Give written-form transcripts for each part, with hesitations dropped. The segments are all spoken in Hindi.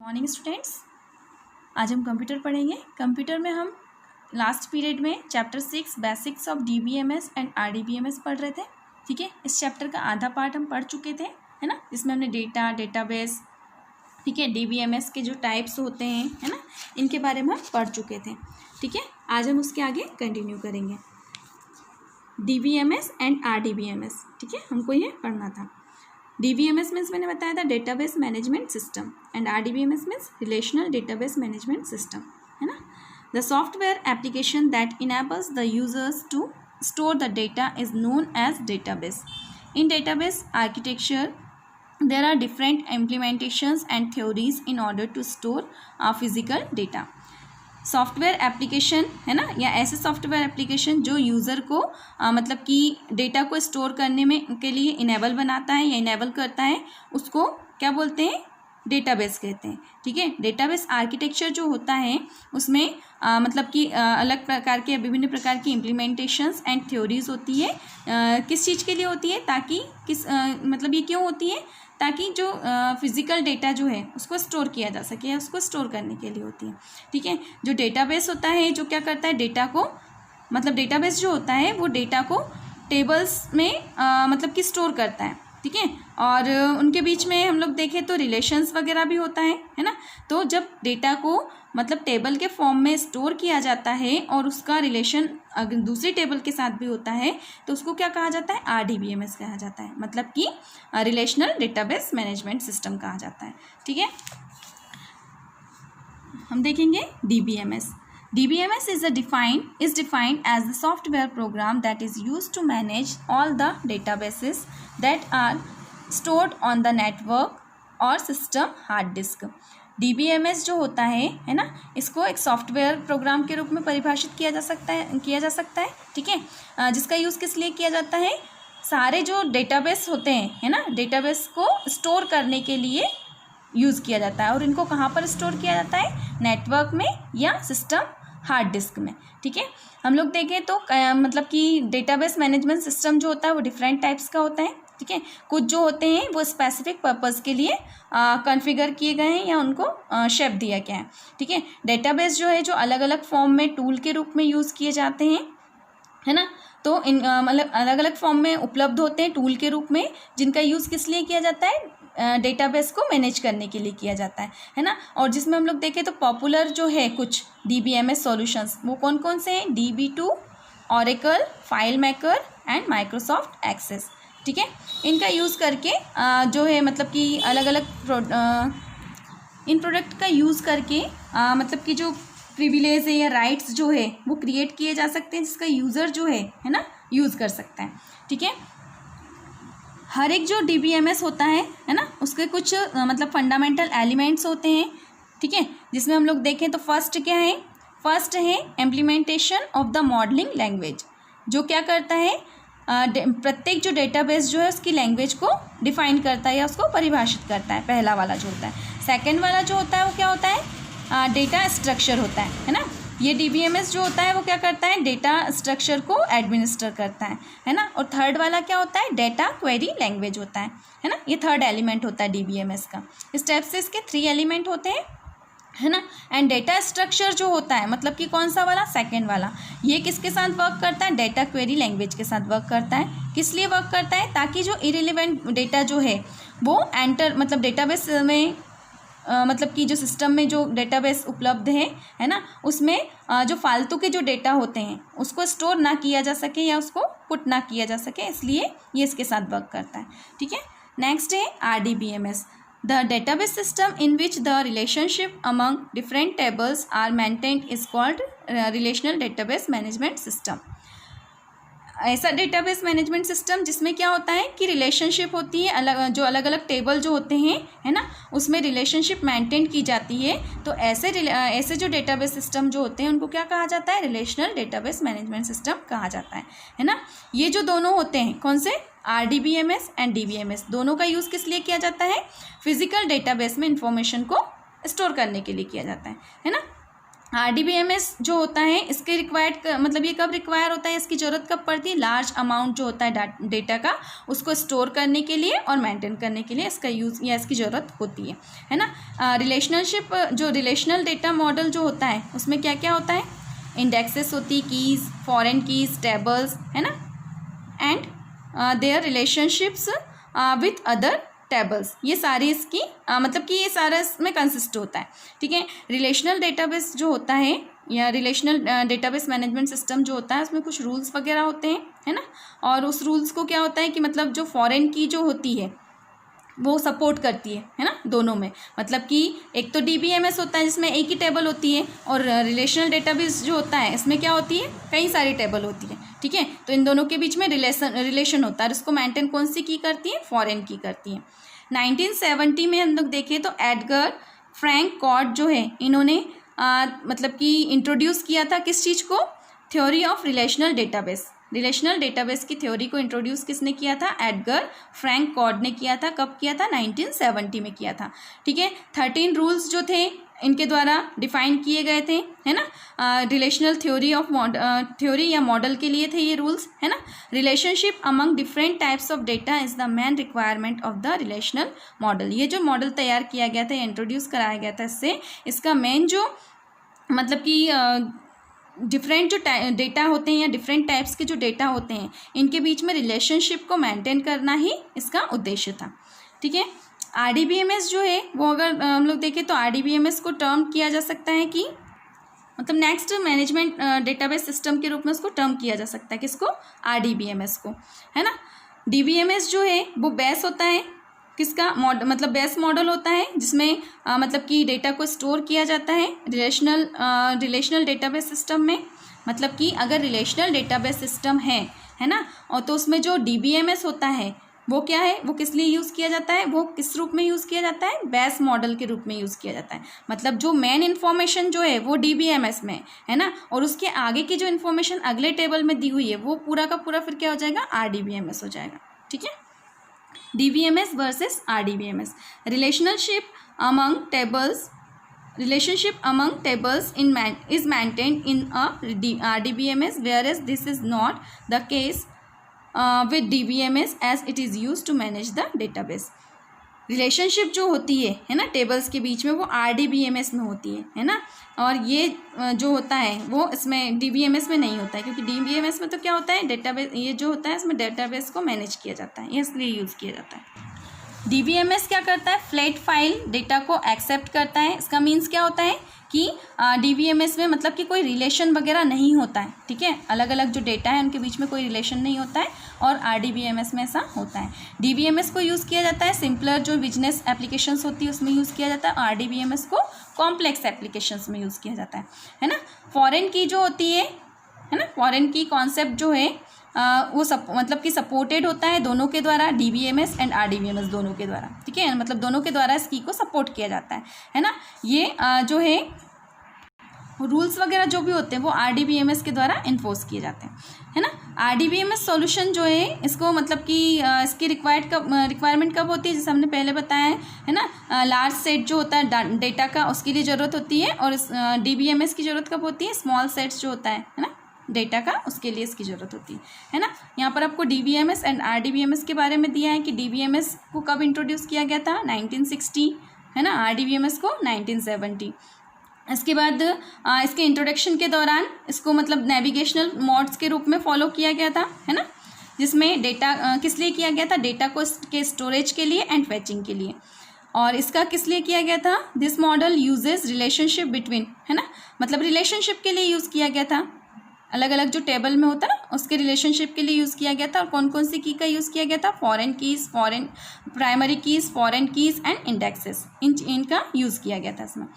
मॉर्निंग स्टूडेंट्स, आज हम कंप्यूटर पढ़ेंगे। कंप्यूटर में हम लास्ट पीरियड में chapter 6 basics of DBMS and RDBMS पढ़ रहे थे। ठीक है, इस चैप्टर का आधा पार्ट हम पढ़ चुके थे, है ना, जिसमें हमने डेटाबेस, ठीक है, डीबीएमएस के जो टाइप्स होते हैं, है ना, इनके बारे में हम पढ़ चुके थे। ठीक है, आज हम उसके आगे कंटिन्यू करेंगे। डीबीएमएस एंड आरडीबीएमएस, ठीक है, हमको ये पढ़ना था। DBMS मीन्स मैंने बताया था database management system and RDBMS means relational database management system, है ना। The software application that enables the users to store the data is known as database. In database architecture there are different implementations and theories in order to store physical data. Software application, है ना, या ऐसे सॉफ्टवेयर एप्लीकेशन जो यूज़र को मतलब कि डेटा को स्टोर करने में के लिए इनेबल बनाता है या इनेबल करता है, उसको क्या बोलते हैं? डेटाबेस कहते हैं। ठीक है, डेटाबेस आर्किटेक्चर जो होता है उसमें मतलब कि अलग प्रकार के विभिन्न प्रकार की इम्प्लीमेंटेशंस एंड थ्योरीज होती है। किस चीज़ के लिए होती है? ताकि मतलब ये क्यों होती है? ताकि जो फिज़िकल डेटा जो है उसको स्टोर किया जा सके या उसको स्टोर करने के लिए होती है। ठीक है, जो डेटाबेस होता है जो क्या करता है? डेटा को, मतलब डेटाबेस जो होता है वो डेटा को टेबल्स में मतलब कि स्टोर करता है। ठीक है, और उनके बीच में हम लोग देखें तो रिलेशंस वगैरह भी होता है ना। तो जब डेटा को मतलब टेबल के फॉर्म में स्टोर किया जाता है और उसका रिलेशन अगर दूसरी टेबल के साथ भी होता है तो उसको क्या कहा जाता है? RDBMS कहा जाता है, मतलब कि रिलेशनल डेटाबेस मैनेजमेंट सिस्टम कहा जाता है। ठीक है, हम देखेंगे DBMS. DBMS is defined as the software program that is used to manage all the databases that are stored on the network or system hard disk. DBMS जो होता है ना, इसको एक सॉफ्टवेयर प्रोग्राम के रूप में परिभाषित किया जा सकता है। ठीक है, जिसका यूज़ किस लिए किया जाता है? सारे जो डेटाबेस होते हैं, है ना, डेटाबेस को स्टोर करने के लिए यूज़ किया जाता है। और इनको कहाँ पर स्टोर किया जाता है? नेटवर्क में या सिस्टम हार्ड डिस्क में। ठीक है, हम लोग देखें तो मतलब कि डेटाबेस मैनेजमेंट सिस्टम जो होता है वो डिफरेंट टाइप्स का होता है। ठीक है, कुछ जो होते हैं वो स्पेसिफिक पर्पस के लिए कॉन्फ़िगर किए गए हैं या उनको शेप दिया गया है। ठीक है, डेटाबेस जो है जो अलग अलग फॉर्म में टूल के रूप में यूज़ किए जाते हैं, है ना। तो इन मतलब अलग अलग फॉर्म में उपलब्ध होते हैं टूल के रूप में, जिनका यूज़ किस लिए किया जाता है? डेटाबेस को मैनेज करने के लिए किया जाता है ना। और जिसमें हम लोग देखें तो पॉपुलर जो है कुछ DBMS सॉल्यूशंस, वो कौन कौन से हैं? DB2, Oracle, FileMaker and Microsoft Access. ठीक है, इनका यूज़ करके जो है मतलब कि अलग अलग इन प्रोडक्ट का यूज़ करके मतलब कि जो प्रिविलेज है या राइट्स जो है वो क्रिएट किए जा सकते हैं, जिसका यूज़र जो है ना, यूज़ कर सकता है। ठीक है, हर एक जो DBMS होता है ना, उसके कुछ मतलब फंडामेंटल एलिमेंट्स होते हैं। ठीक है, जिसमें हम लोग देखें तो फर्स्ट क्या है? फर्स्ट है implementation of the modelling language, जो क्या करता है? प्रत्येक जो डेटाबेस जो है उसकी लैंग्वेज को डिफाइन करता है या उसको परिभाषित करता है, पहला वाला जो होता है। सेकेंड वाला जो होता है वो क्या होता है? डेटा स्ट्रक्चर होता है ना। ये DBMS जो होता है वो क्या करता है? डेटा स्ट्रक्चर को एडमिनिस्टर करता है ना। और थर्ड वाला क्या होता है? डेटा क्वेरी लैंग्वेज होता है ना। ये थर्ड एलिमेंट होता है DBMS का। इस टाइप से इसके 3 एलिमेंट होते हैं, है ना। एंड डेटा स्ट्रक्चर जो होता है मतलब कि कौन सा वाला? सेकेंड वाला। ये किसके साथ वर्क करता है? डेटा क्वेरी लैंग्वेज के साथ वर्क करता है। किस लिए वर्क करता है? ताकि जो इरेलीवेंट डेटा जो है वो मतलब डेटाबेस में मतलब कि जो सिस्टम में जो डेटाबेस उपलब्ध है ना, उसमें जो फालतू के जो डेटा होते हैं उसको स्टोर ना किया जा सके या उसको पुट ना किया जा सके, इसलिए ये इसके साथ वर्क करता है। ठीक है, नेक्स्ट है RDBMS, the database system in which the relationship among different tables are maintained is called relational database management system. ऐसा डेटाबेस मैनेजमेंट सिस्टम जिसमें क्या होता है कि रिलेशनशिप होती है, अलग अलग टेबल जो होते हैं, है ना, उसमें रिलेशनशिप मेंटेन की जाती है। तो ऐसे जो डेटाबेस सिस्टम जो होते हैं उनको क्या कहा जाता है? रिलेशनल डेटाबेस मैनेजमेंट सिस्टम कहा जाता है ना। ये जो दोनों होते हैं, कौन से? RDBMS एंड DBMS, दोनों का यूज़ किस लिए किया जाता है? फिजिकल डेटाबेस में इंफॉर्मेशन को स्टोर करने के लिए किया जाता है ना। RDBMS जो होता है इसके रिक्वायर्ड मतलब ये कब रिक्वायर होता है, इसकी ज़रूरत कब पड़ती है, लार्ज अमाउंट जो होता है डेटा का उसको स्टोर करने के लिए और मेंटेन करने के लिए इसका यूज़ या इसकी ज़रूरत होती है ना। रिलेशनशिप जो रिलेशनल डेटा मॉडल जो होता है उसमें क्या क्या होता है, इंडेक्सेस होती, कीज़, फॉरेन कीज़, टेबल्स, है ना, and there relationships with other tables, ये सारी इसकी मतलब कि ये सारा इसमें कंसिस्ट होता है। ठीक है, रिलेशनल डेटाबेस जो होता है या रिलेशनल डेटाबेस मैनेजमेंट सिस्टम जो होता है उसमें कुछ रूल्स वगैरह होते हैं, है ना, और उस रूल्स को क्या होता है कि मतलब जो फॉरेन की जो होती है वो सपोर्ट करती है ना, दोनों में। मतलब कि एक तो DBMS होता है जिसमें एक ही टेबल होती है, और रिलेशनल डेटाबेस जो होता है इसमें क्या होती है, कई सारी टेबल होती है। ठीक है, तो इन दोनों के बीच में रिलेशन होता है और इसको मेंटेन कौन सी की करती है, फॉरेन की करती है। 1970 में हम लोग देखें तो एडगर फ्रैंक कॉड जो है इन्होंने मतलब कि इंट्रोड्यूस किया था किस चीज़ को, theory of relational database. Relational database की थ्योरी को इंट्रोड्यूस किसने किया था, एडगर फ्रैंक कॉड ने किया था। कब किया था, 1970 में किया था। ठीक है, 13 रूल्स जो थे इनके द्वारा डिफाइन किए गए थे, है ना, रिलेशनल थ्योरी या मॉडल के लिए थे ये रूल्स, है ना। Relationship among different types of data is the main requirement of the relational model. ये जो मॉडल तैयार किया गया था, इंट्रोड्यूस कराया गया था, इससे इसका मेन जो मतलब कि डिफरेंट जो डेटा होते हैं या डिफरेंट टाइप्स के जो डेटा होते हैं इनके बीच में रिलेशनशिप को मेंटेन करना ही इसका उद्देश्य था। ठीक है, RDBMS जो है वो अगर हम लोग देखें तो RDBMS को टर्म किया जा सकता है कि मतलब नेक्स्ट मैनेजमेंट डेटाबेस सिस्टम के रूप में उसको टर्म किया जा सकता है, किसको, RDBMS को, है ना। DBMS जो है वो बेस होता है किसका, मतलब बेस मॉडल होता है जिसमें मतलब कि डेटा को स्टोर किया जाता है रिलेशनल डेटाबेस सिस्टम में। मतलब कि अगर रिलेशनल डेटाबेस सिस्टम है ना, और तो उसमें जो DBMS होता है वो क्या है, वो किस लिए यूज़ किया जाता है, वो किस रूप में यूज़ किया जाता है, बेस मॉडल के रूप में यूज़ किया जाता है। मतलब जो मेन इन्फॉर्मेशन जो है वो DBMS में है ना, और उसके आगे की जो इन्फॉर्मेशन अगले टेबल में दी हुई है वो पूरा का पूरा फिर क्या हो जाएगा, RDBMS हो जाएगा। ठीक है, DBMS versus RDBMS। Relationship among tables is maintained in a RDBMS, whereas this is not the case with DBMS as it is used to manage the database. Relationship जो होती है ना टेबल्स के बीच में, वो RDBMS में होती है ना, और ये जो होता है वो इसमें DBMS में नहीं होता है, क्योंकि DBMS में तो क्या होता है, डेटाबेस, ये जो होता है इसमें डेटाबेस को मैनेज किया जाता है, ये इसलिए यूज़ किया जाता है। DBMS क्या करता है, फ्लैट फाइल डेटा को एक्सेप्ट करता है। इसका मीन्स क्या होता है कि DBMS में मतलब कि कोई रिलेशन वगैरह नहीं होता है। ठीक है, अलग अलग जो डेटा है उनके बीच में कोई रिलेशन नहीं होता है, और RDBMS में ऐसा होता है। DBMS को यूज़ किया जाता है सिंपलर जो बिजनेस एप्लीकेशंस होती है उसमें यूज़ किया जाता है, RDBMS को कॉम्प्लेक्स एप्लीकेशंस में यूज़ किया जाता है ना। फॉरेन की जो होती है ना, फॉरेन की कॉन्सेप्ट जो है वो मतलब कि सपोर्टेड होता है दोनों के द्वारा, DBMS एंड RDBMS दोनों के द्वारा। ठीक है, मतलब दोनों के द्वारा इस की को सपोर्ट किया जाता है ना। ये जो है रूल्स वगैरह जो भी होते हैं वो RDBMS के द्वारा इन्फोर्स किए जाते हैं, है ना। RDBMS सॉल्यूशन जो है इसको मतलब कि इसकी रिक्वायरमेंट कब होती है, जैसे हमने पहले बताया है ना, लार्ज सेट जो होता है डेटा का उसके लिए ज़रूरत होती है, और DBMS की ज़रूरत कब होती है, स्मॉल सेट्स जो होता है ना डेटा का, उसके लिए इसकी ज़रूरत होती है ना। यहाँ पर आपको DBMS एंड RDBMS के बारे में दिया है कि DBMS को कब इंट्रोड्यूस किया गया था, 1960, है ना, RDBMS को 1970। इसके बाद इसके इंट्रोडक्शन के दौरान इसको मतलब नेविगेशनल मोड्स के रूप में फॉलो किया गया था, है ना, जिसमें डेटा किस लिए किया गया था, डेटा को के स्टोरेज के लिए एंड फैचिंग के लिए। और इसका किस लिए किया गया था, this model uses relationship between, है ना, मतलब रिलेशनशिप के लिए यूज़ किया गया था, अलग अलग जो टेबल में होता है ना उसके रिलेशनशिप के लिए यूज़ किया गया था। और कौन कौन सी की का यूज़ किया गया था, foreign keys, primary keys, foreign keys and indexes, इनका यूज़ किया गया था इसमें।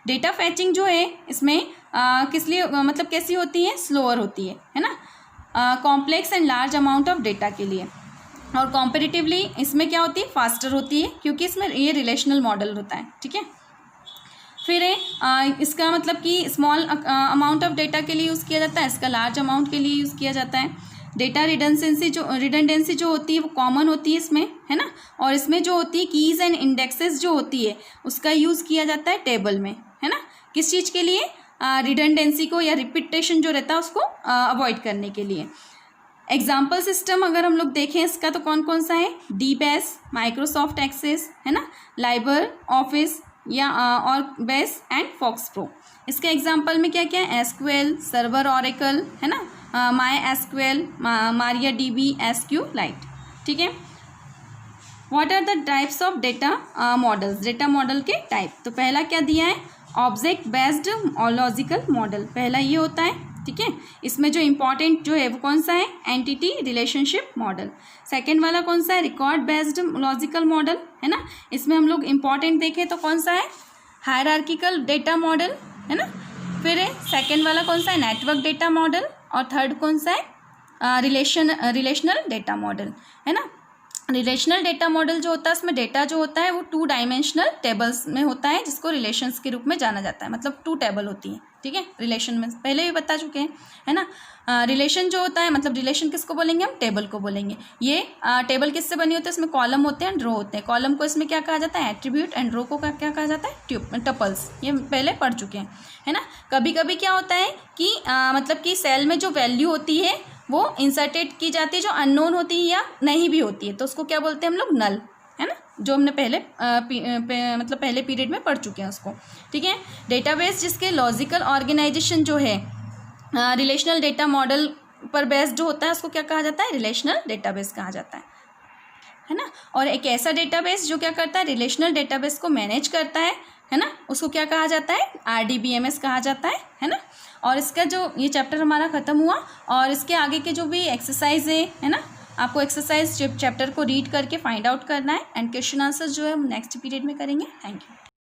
डेटा फैचिंग जो है इसमें किस लिए मतलब कैसी होती है, स्लोअर होती है ना, complex and large amount of data के लिए। और कॉम्पेरेटिवली इसमें क्या होती है, फास्टर होती है, क्योंकि इसमें ये रिलेशनल मॉडल होता है। ठीक है, फिर इसका मतलब कि स्मॉल अमाउंट ऑफ डेटा के लिए यूज़ किया जाता है, इसका लार्ज अमाउंट के लिए यूज़ किया जाता है। डेटा रिडंडेंसी जो होती है वो कॉमन होती है इसमें, है ना, और इसमें जो होती है कीज़ एंड इंडेक्सेस जो होती है उसका यूज़ किया जाता है टेबल में, है ना, किस चीज़ के लिए, रिडंडेंसी को या रिपीटेशन जो रहता है उसको अवॉइड करने के लिए। एग्जाम्पल सिस्टम अगर हम लोग देखें इसका तो कौन कौन सा है, DBAS, माइक्रोसॉफ्ट एक्सेस, है ना, लाइबर ऑफिस या और बेस एंड फॉक्स प्रो। इसके एग्जाम्पल में क्या क्या है, SQL सर्वर, ओरेकल, है ना, MySQL, MariaDB, SQLite। ठीक है। What are the types of data models, data model के टाइप। तो पहला क्या दिया है, ऑब्जेक्ट बेस्ड लॉजिकल मॉडल, पहला ये होता है। ठीक है। इसमें जो इम्पॉर्टेंट जो है वो कौन सा है, एंटिटी रिलेशनशिप मॉडल। सेकेंड वाला कौन सा है, रिकॉर्ड बेस्ड लॉजिकल मॉडल, है ना। इसमें हम लोग इम्पॉर्टेंट देखें तो कौन सा है, हायरार्किकल डेटा मॉडल, है ना। फिर सेकेंड वाला कौन सा है, नेटवर्क डेटा मॉडल। और थर्ड कौन सा है, रिलेशनल डेटा मॉडल, है ना। रिलेशनल डेटा मॉडल जो होता है उसमें डेटा जो होता है वो 2 डायमेंशनल टेबल्स में होता है, जिसको रिलेशंस के रूप में जाना जाता है, मतलब 2 टेबल होती हैं। ठीक है। रिलेशन में पहले भी बता चुके हैं, है ना। रिलेशन जो होता है, मतलब रिलेशन किसको बोलेंगे हम, टेबल को बोलेंगे। ये टेबल किससे बनी होती है, इसमें कॉलम होते हैं, रो होते हैं। कॉलम को इसमें क्या कहा जाता है, एट्रीब्यूट, एंड रो को क्या कहा जाता है, टपल्स। ये पहले पढ़ चुके हैं, है ना। कभी कभी क्या होता है कि मतलब कि सेल में जो वैल्यू होती है वो इंसर्टेड की जाती है जो अननोन होती है या नहीं भी होती है, तो उसको क्या बोलते हैं हम लोग, नल, है ना, जो हमने पहले मतलब पहले पीरियड में पढ़ चुके हैं उसको। ठीक है। डेटाबेस जिसके लॉजिकल ऑर्गेनाइजेशन जो है रिलेशनल डेटा मॉडल पर बेस्ड जो होता है उसको क्या कहा जाता है, रिलेशनल डेटाबेस कहा जाता है ना। और एक ऐसा डेटाबेस जो क्या करता है, रिलेशनल डेटाबेस को मैनेज करता है ना, उसको क्या कहा जाता है, RDBMS कहा जाता है ना। और इसका जो ये चैप्टर हमारा ख़त्म हुआ, और इसके आगे के जो भी एक्सरसाइज है ना, आपको एक्सरसाइज चैप्टर को रीड करके फाइंड आउट करना है, एंड क्वेश्चन आंसर्स जो है हम नेक्स्ट पीरियड में करेंगे। Thank you.